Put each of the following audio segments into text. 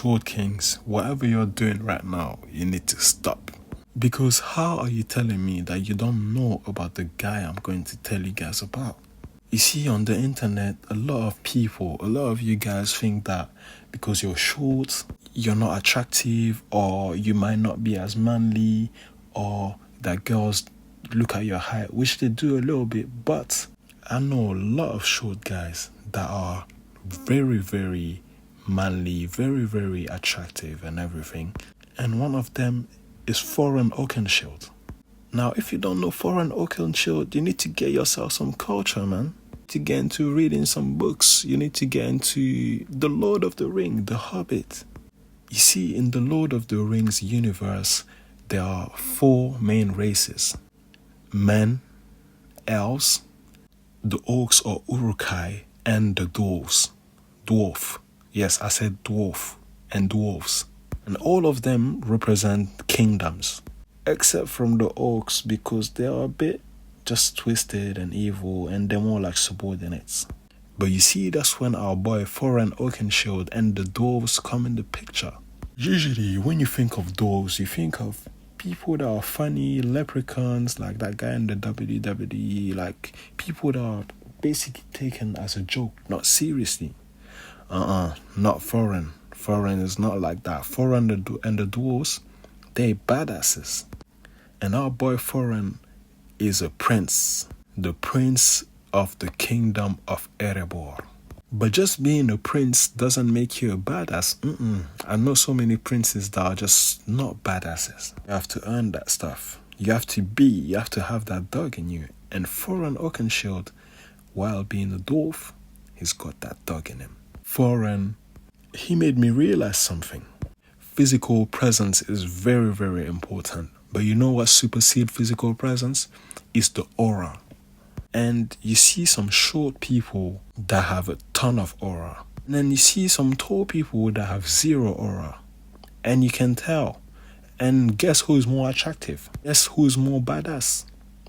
Short Kings, whatever you're doing right now, you need to stop. Because how are you telling me that you don't know about the guy I'm going to tell you guys about? You see, on the internet, a lot of you guys think that because you're short, you're not attractive, or you might not be as manly, or that girls look at your height, which they do a little bit. But I know a lot of short guys that are very, very manly, very, very attractive and everything. And one of them is Thorin Oakenshield. Now, if you don't know Thorin Oakenshield, you need to get yourself some culture, man. To get into reading some books, you need to get into The Lord of the Ring, The Hobbit. You see, in the Lord of the Rings universe, there are 4 main races: men, elves, the orcs or Urukai, and the dwarves. Dwarf. Yes, I said dwarf and dwarves. And all of them represent kingdoms, except from the orcs, because they are a bit just twisted and evil, and they're more like subordinates. But you see, that's when our boy Thorin Oakenshield and the dwarves come in the picture. Usually, when you think of dwarves, you think of people that are funny, leprechauns, like that guy in the WWE, like people that are basically taken as a joke, not seriously. Not Thorin. Thorin is not like that. Thorin and the dwarves, they badasses. And our boy Thorin is a prince, the prince of the kingdom of Erebor. But just being a prince doesn't make you a badass. I know so many princes that are just not badasses. You have to earn that stuff. You have to have that dog in you. And Thorin Oakenshield, while being a dwarf, he's got that dog in him. Thorin, he made me realize something. Physical presence is very, very important. But you know what supersedes physical presence? It's the aura. And you see some short people that have a ton of aura. And then you see some tall people that have zero aura. And you can tell. And guess who is more attractive? Guess who is more badass?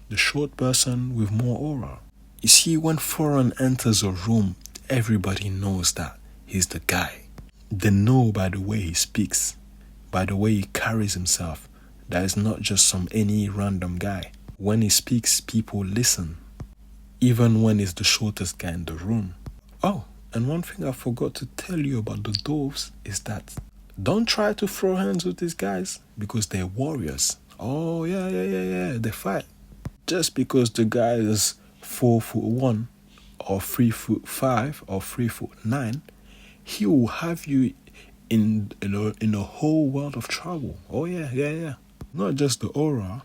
The short person with more aura. You see, when Thorin enters a room, everybody knows that he's the guy. They know by the way he speaks, by the way he carries himself, that is not just any random guy. When he speaks, people listen, even when he's the shortest guy in the room. Oh, and one thing I forgot to tell you about the dwarves is that don't try to throw hands with these guys, because they're warriors. Oh, yeah, they fight. Just because the guy is 4'1", or 3'5", or 3'9", he will have you in a whole world of trouble. Oh, yeah. Not just the aura,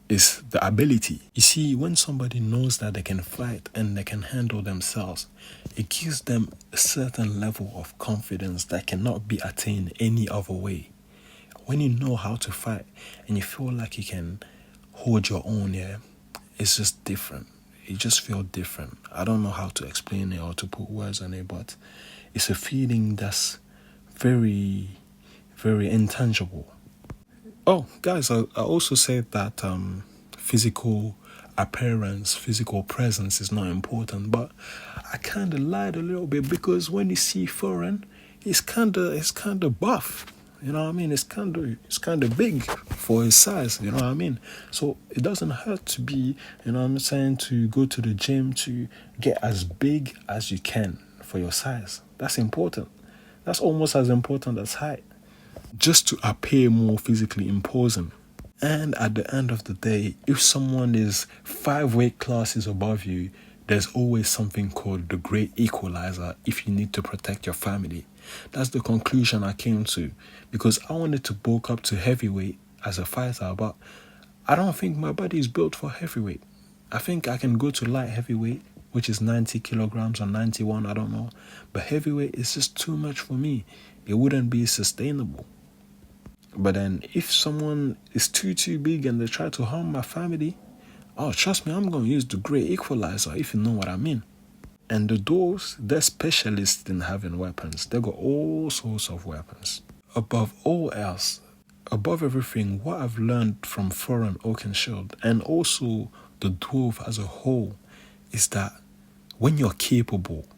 it's the ability. You see, when somebody knows that they can fight and they can handle themselves, it gives them a certain level of confidence that cannot be attained any other way. When you know how to fight and you feel like you can hold your own, it's just different. You just feel different. I don't know how to explain it or to put words on it, but it's a feeling that's very, very intangible. Oh, guys, I also said that physical appearance, physical presence is not important, but I kind of lied a little bit, because when you see Thorin, he's kind of buff. You know what I mean? It's kind of big for his size. You know what I mean? So it doesn't hurt to be, you know what I'm saying, to go to the gym to get as big as you can for your size. That's important. That's almost as important as height. Just to appear more physically imposing. And at the end of the day, if someone is 5 weight classes above you, there's always something called the great equalizer if you need to protect your family. That's the conclusion I came to, because I wanted to bulk up to heavyweight as a fighter, but I don't think my body is built for heavyweight. I think I can go to light heavyweight, which is 90 kilograms or 91, I don't know. But heavyweight is just too much for me. It wouldn't be sustainable. But then if someone is too big and they try to harm my family, oh, trust me, I'm going to use the great equalizer, if you know what I mean. And the dwarves, they're specialists in having weapons. They got all sorts of weapons. Above all else, above everything, what I've learned from Thorin Oakenshield and also the dwarf as a whole is that when you're capable,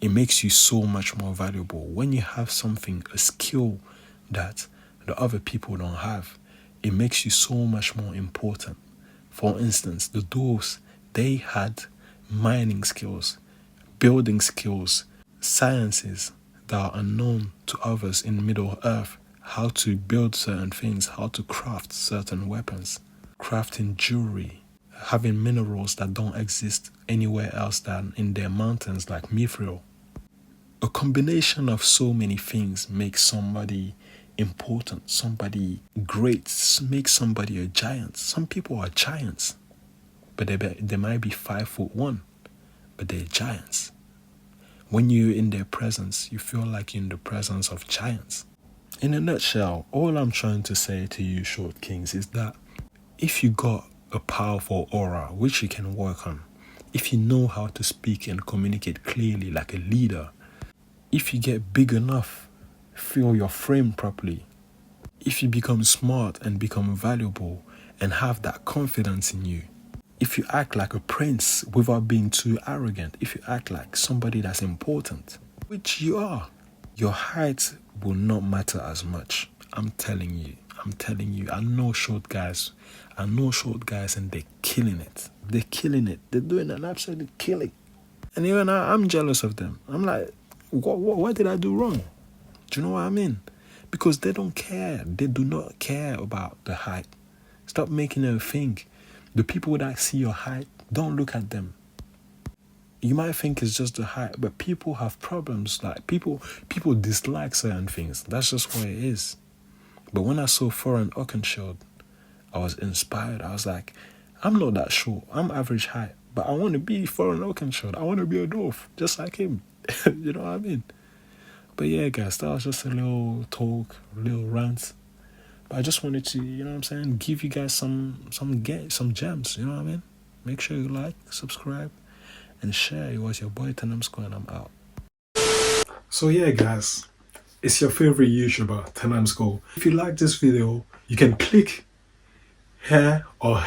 it makes you so much more valuable. When you have something, a skill that the other people don't have, it makes you so much more important. For instance, the dwarves, they had mining skills, building skills, sciences that are unknown to others in Middle Earth, how to build certain things, how to craft certain weapons, crafting jewelry, having minerals that don't exist anywhere else than in their mountains like mithril. A combination of so many things makes somebody important, somebody great, makes somebody a giant. Some people are giants, but they might be 5'1", but they're giants. When you're in their presence, you feel like you're in the presence of giants. In a nutshell, all I'm trying to say to you short kings is that if you got a powerful aura, which you can work on, if you know how to speak and communicate clearly like a leader, if you get big enough, feel your frame properly, if you become smart and become valuable and have that confidence in you, if you act like a prince without being too arrogant, if you act like somebody that's important, which you are, your height will not matter as much. I'm telling you. I know short guys and they're killing it. They're doing an absolute killing. And even I'm jealous of them. I'm like, what did I do wrong? Do you know what I mean? Because they don't care. They do not care about the height. Stop making them think. The people that see your height, don't look at them. You might think it's just the height, but people have problems. Like people dislike certain things. That's just what it is. But when I saw Thorin Oakenshield, I was inspired. I was like, I'm not that short. I'm average height. But I want to be Thorin Oakenshield. I want to be a dwarf, just like him. You know what I mean? But yeah, guys, that was just a little talk, a little rant. But I just wanted to, you know what I'm saying, give you guys some gems, you know what I mean? Make sure you like, subscribe, and share. It was your boy Tenamsco, and I'm out. So yeah, guys, it's your favorite YouTuber, Tenamsco. If you like this video, you can click here, or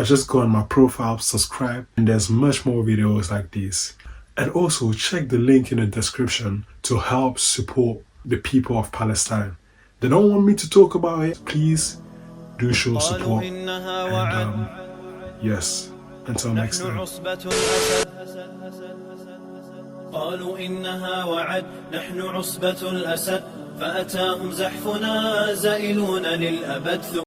just go on my profile, subscribe, and there's much more videos like this. And also check the link in the description to help support the people of Palestine. They don't want me to talk about it. Please do show support. And yes, until next time. قالوا إنها وعد نحن عصبة الأسد فأتاهم زحفنا زائلون للأبد.